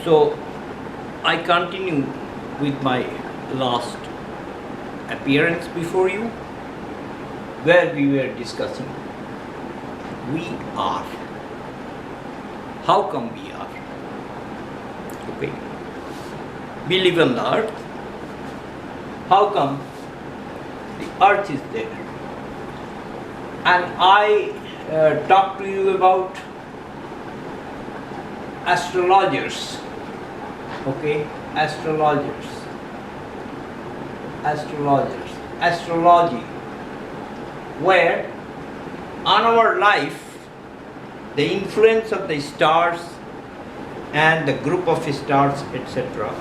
So I continue with my last appearance before you, where we were discussing we are. How come we are? Okay. We live on the earth. How come the earth is there? And I talk to you about astrologers. Okay, astrology, where on our life the influence of the stars and the group of stars, etc.,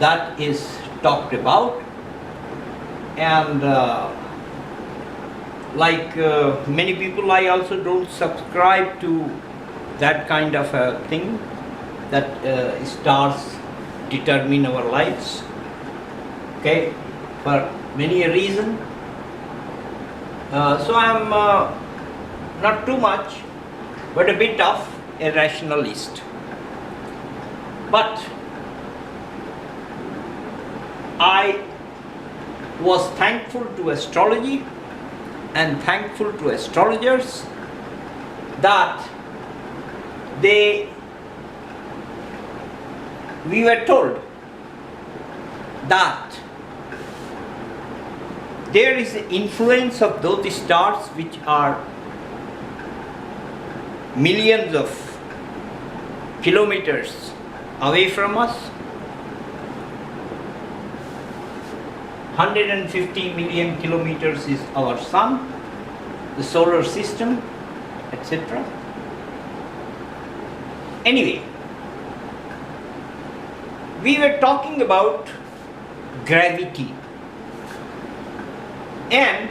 that is talked about. And many people, I also don't subscribe to that kind of a thing, that stars determine our lives, okay, for many a reason. So I am not too much, but a bit of a rationalist. But I was thankful to astrology and thankful to astrologers that we were told that there is the influence of those stars which are millions of kilometers away from us, 150 million kilometers is our sun, the solar system, etc. Anyway, we were talking about gravity, and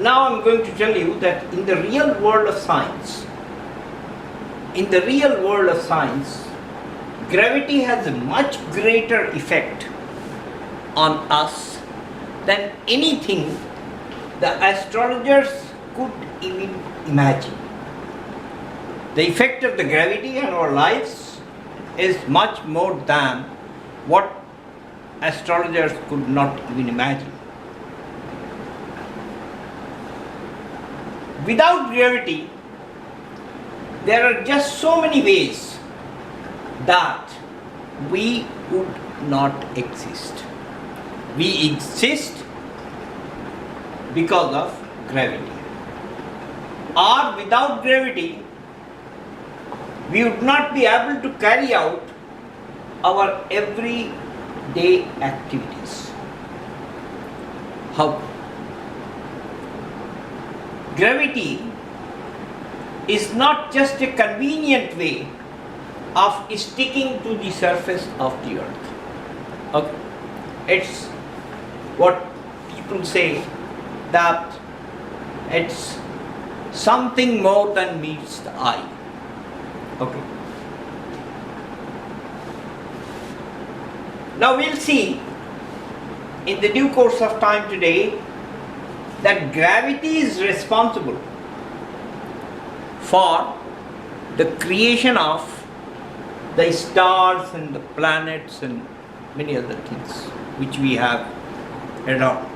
now I'm going to tell you that in the real world of science, gravity has a much greater effect on us than anything the astrologers could even imagine. The effect of the gravity on our lives is much more than what astrologers could not even imagine. Without gravity, there are just so many ways that we would not exist. We exist because of gravity. Or without gravity, we would not be able to carry out our everyday activities. How? Gravity is not just a convenient way of sticking to the surface of the earth. Okay. It's what people say, that it's something more than meets the eye. Okay. Now we'll see in the due course of time today that gravity is responsible for the creation of the stars and the planets and many other things which we have around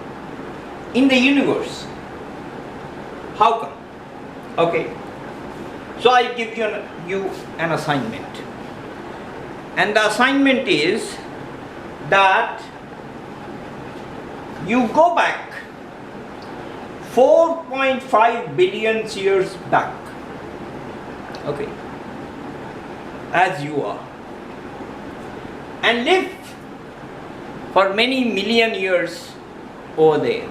in the universe. How come? Okay. So I give you an assignment, and the assignment is that you go back 4.5 billion years back, okay, as you are, and live for many million years over there.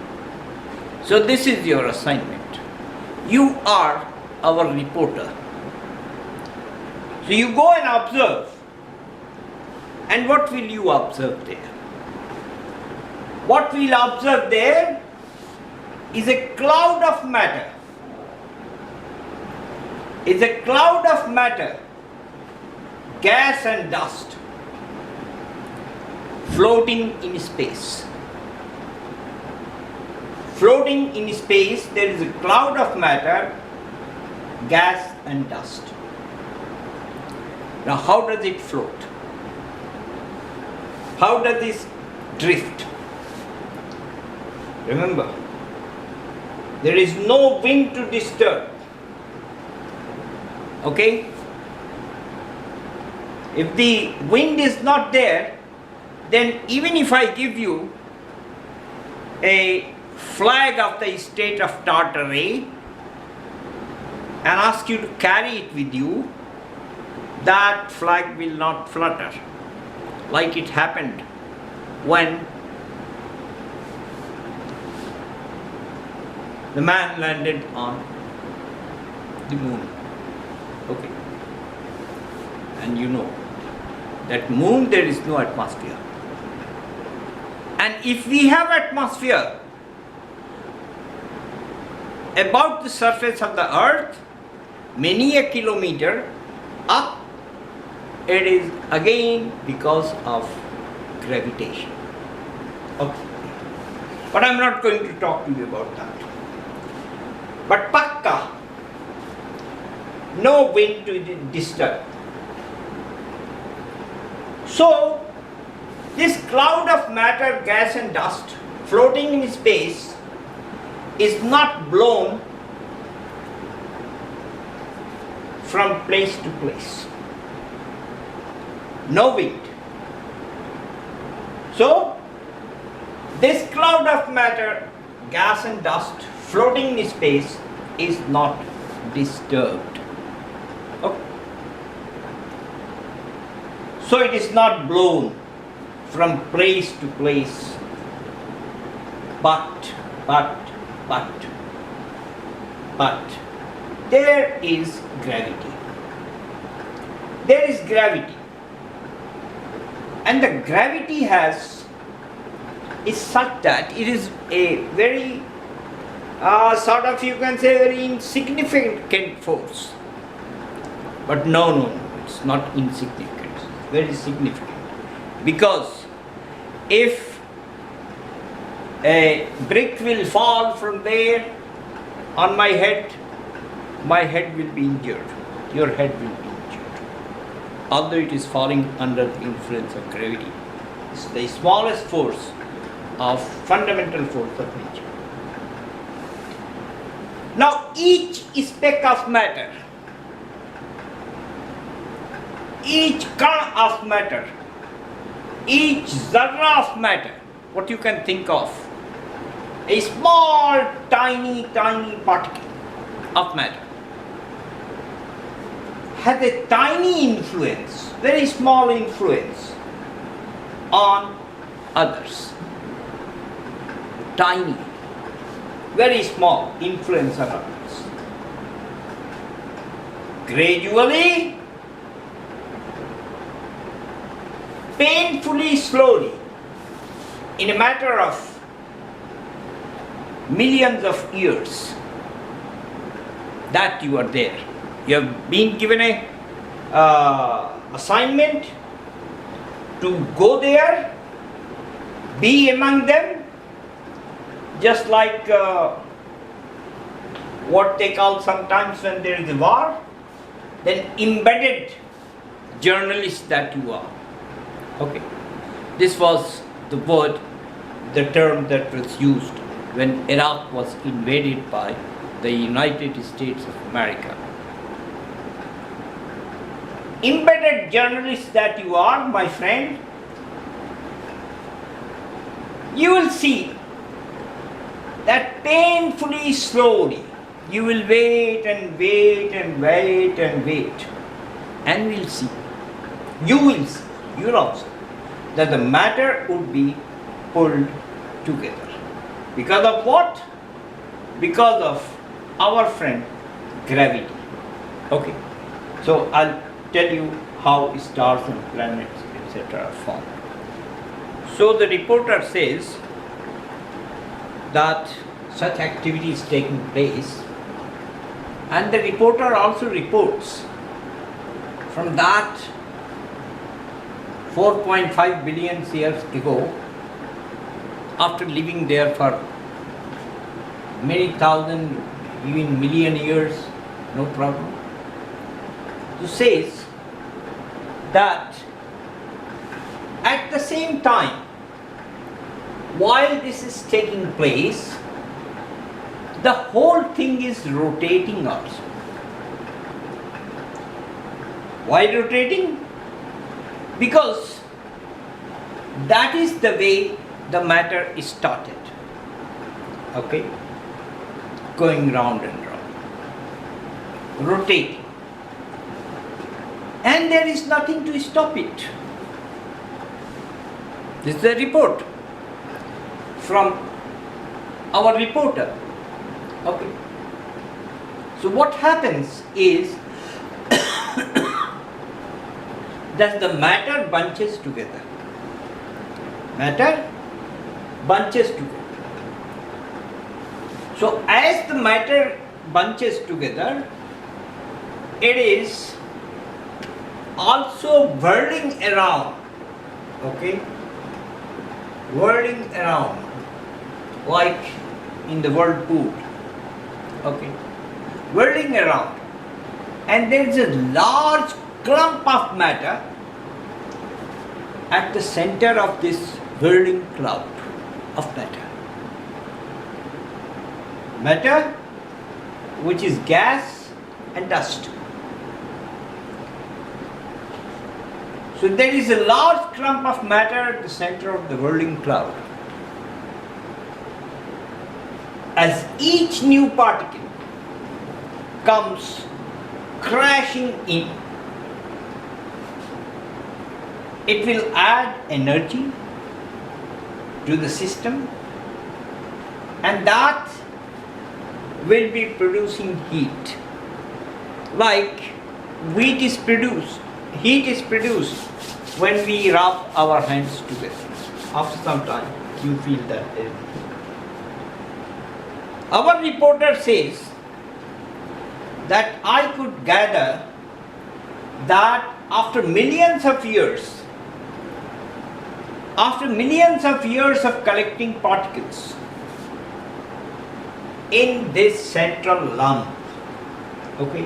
So this is your assignment. You are our reporter. So you go and observe. And what will you observe there? What we'll observe there is a cloud of matter. It's a cloud of matter, gas and dust, floating in space. Floating in space, there is a cloud of matter, gas and dust. Now how does it float? How does this drift? Remember, there is no wind to disturb. Okay? If the wind is not there, then even if I give you a flag of the state of Tartary and ask you to carry it with you, that flag will not flutter, like it happened when the man landed on the moon. Okay. And you know that moon there is no atmosphere. And if we have atmosphere about the surface of the earth, many a kilometer up, it is again because of gravitation. Okay. But I'm not going to talk to you about that. But pakka, no wind to disturb. So, this cloud of matter, gas and dust floating in space is not blown from place to place. No wind. So, this cloud of matter, gas and dust floating in space is not disturbed. Okay. So it is not blown from place to place, but there is gravity. There is gravity. And the gravity is such that it is a very sort of, you can say, very insignificant force. But no, it's not insignificant, it's very significant. Because if a brick will fall from there on my head will be injured, your head will be injured. Although it is falling under the influence of gravity, it's the smallest force of fundamental force of nature. Now each speck of matter, each kern of matter, each zarra of matter, what you can think of, a small tiny particle of matter, has a tiny influence, very small influence on others. Tiny, very small influence on others. Gradually, painfully, slowly, in a matter of millions of years, that you are there. You have been given a assignment to go there, be among them, just like what they call sometimes when there is a war, then embedded journalist that you are. Okay, this was the word, the term that was used when Iraq was invaded by the United States of America. Embedded journalist that you are, my friend, you will see that painfully, slowly, you will wait and wait and wait and wait, and will see, you will see, you will also, that the matter would be pulled together. Because of what? Because of our friend gravity. Okay, so I'll tell you how stars and planets, etc. are formed. So the reporter says that such activity is taking place, and the reporter also reports from that 4.5 billion years ago, after living there for many thousand, even million years, no problem. He says that at the same time, while this is taking place, the whole thing is rotating also. Why rotating? Because that is the way the matter is started. Okay? Going round and round. Rotating. And there is nothing to stop it. This is a report from our reporter. Okay. So what happens is that the matter bunches together. Matter bunches together. So as the matter bunches together, it is also whirling around. Okay? Whirling around like in the whirlpool. Okay? Whirling around. And there is a large clump of matter at the center of this whirling cloud of matter. Matter which is gas and dust. So there is a large clump of matter at the center of the whirling cloud. As each new particle comes crashing in, it will add energy to the system, and that will be producing heat. Like heat is produced when we rub our hands together. After some time, you feel that. Our reporter says that I could gather that after millions of years of collecting particles in this central lump, okay,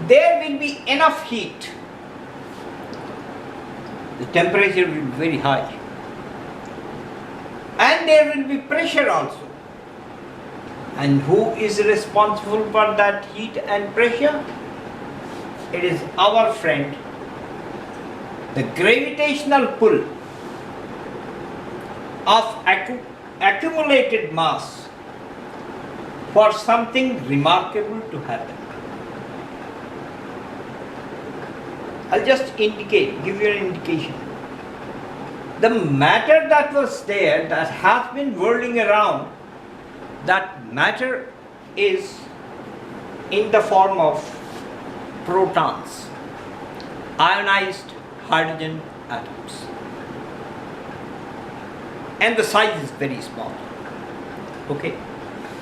there will be enough heat. The temperature will be very high. And there will be pressure also. And who is responsible for that heat and pressure? It is our friend, the gravitational pull of accumulated mass for something remarkable to happen. I'll just give you an indication. The matter that was there, that has been whirling around, that matter is in the form of protons, ionized hydrogen atoms. And the size is very small. Okay?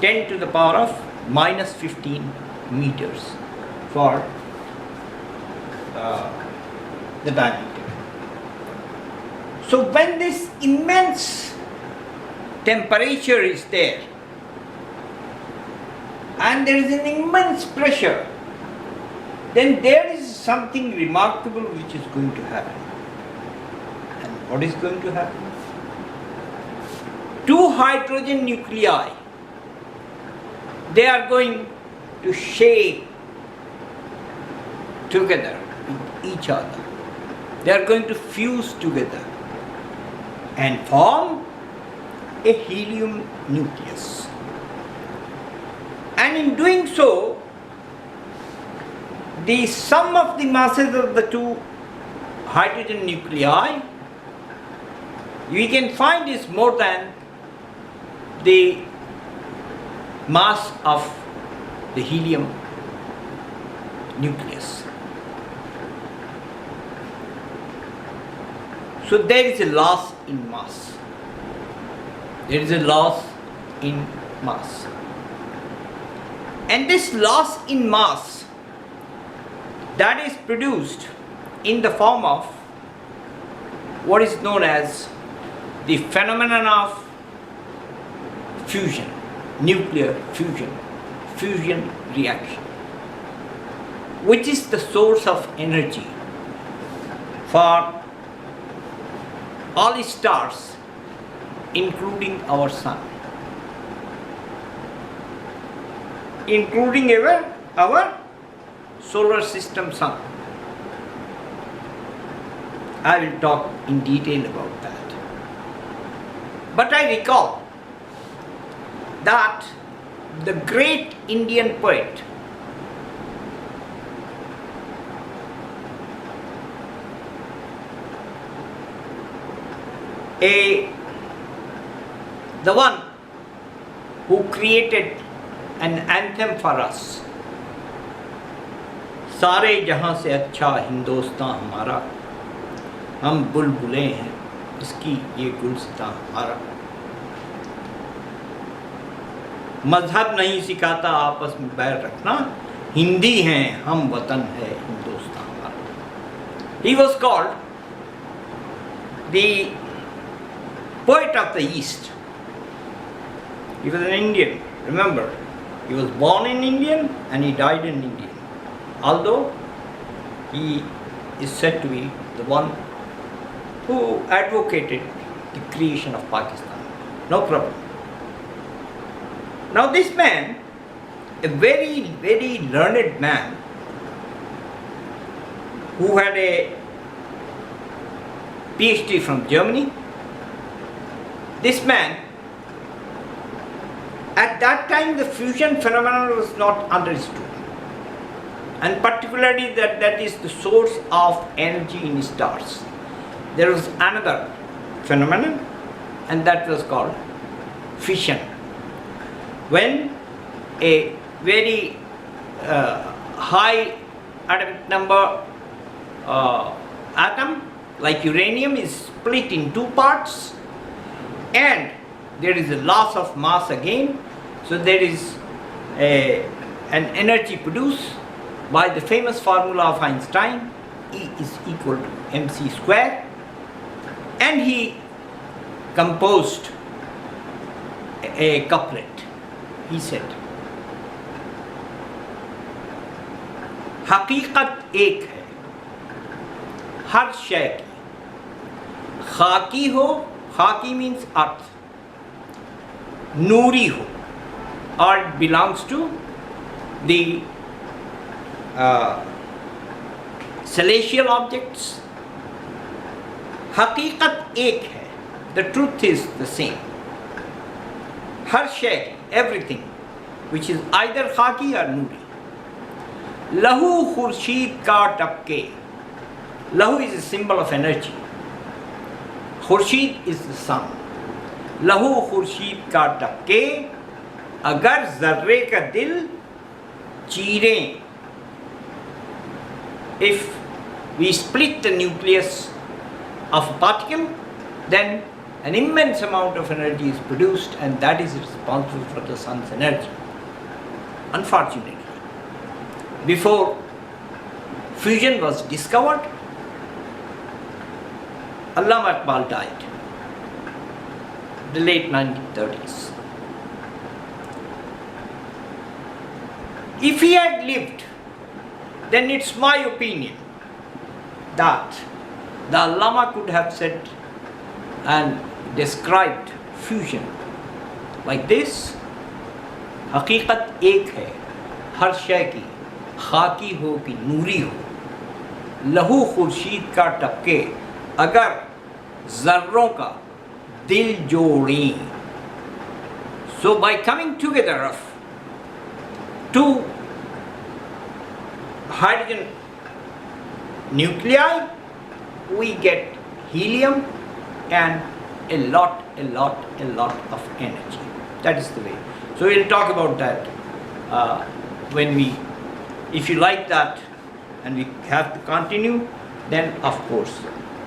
10 to the power of minus 15 meters for the diameter. So when this immense temperature is there and there is an immense pressure, then there is something remarkable which is going to happen. And what is going to happen? Two hydrogen nuclei, they are going to shake together with each other. They are going to fuse together and form a helium nucleus. And in doing so, the sum of the masses of the two hydrogen nuclei, we can find is more than the mass of the helium nucleus. So there is a loss in mass. There is a loss in mass. And this loss in mass, that is produced in the form of what is known as the phenomenon of fusion, nuclear fusion reaction, which is the source of energy for all stars, including our sun, including our solar system sun. I will talk in detail about that. But I recall that the great Indian poet the one who created an anthem for us, सारे जहां से अच्छा हिंदुस्तान हमारा, हम बुलबुलें हैं इसकी ये गुलस्तां हमारा, मजहब नहीं सिखाता आपस में बैर रखना, हिंदी हैं हम वतन है हिंदुस्तान हमारा. He was called the poet of the East. He was an Indian, remember, he was born in Indian and he died in Indian, although he is said to be the one who advocated the creation of Pakistan. No problem. Now this man, a very, very learned man, who had a PhD from Germany, this man, at that time the fusion phenomenon was not understood, and particularly that is the source of energy in stars. There was another phenomenon, and that was called fission. When a very high atomic number atom like uranium is split in two parts, and there is a loss of mass again, so there is an energy produced by the famous formula of Einstein, E is equal to mc square, and he composed a couplet. He said, हकीकत एक है हर शय की, खाकी हो, खाकी means earth, नूरी हो, or it belongs to the celestial objects. हकीकत एक है, the truth is the same. हर शय, everything which is either खाकी or नूरी. लहू खुर्शीद का टपके, लहू is a symbol of energy, Khurshid is the sun. लहू खुर्शीद का टपके, अगर जर्रे का दिल चीरें, if we split the nucleus of a particle, then an immense amount of energy is produced, and that is responsible for the sun's energy. Unfortunately, before fusion was discovered, Allama Iqbal died, the late 1930s. If he had lived, then it's my opinion that the Allama could have said and described fusion like this: हकीकत एक है हर शय की, खाकी हो कि नूरी हो, लहू खुर्शीद का टपके, अगर जर्रों का दिल जोड़ें. So by coming together of two hydrogen nuclei, we get helium and a lot of energy. That is the way. So we'll talk about that if you like that and we have to continue, then of course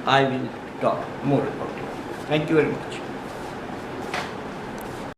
I will talk more about it. Thank you very much.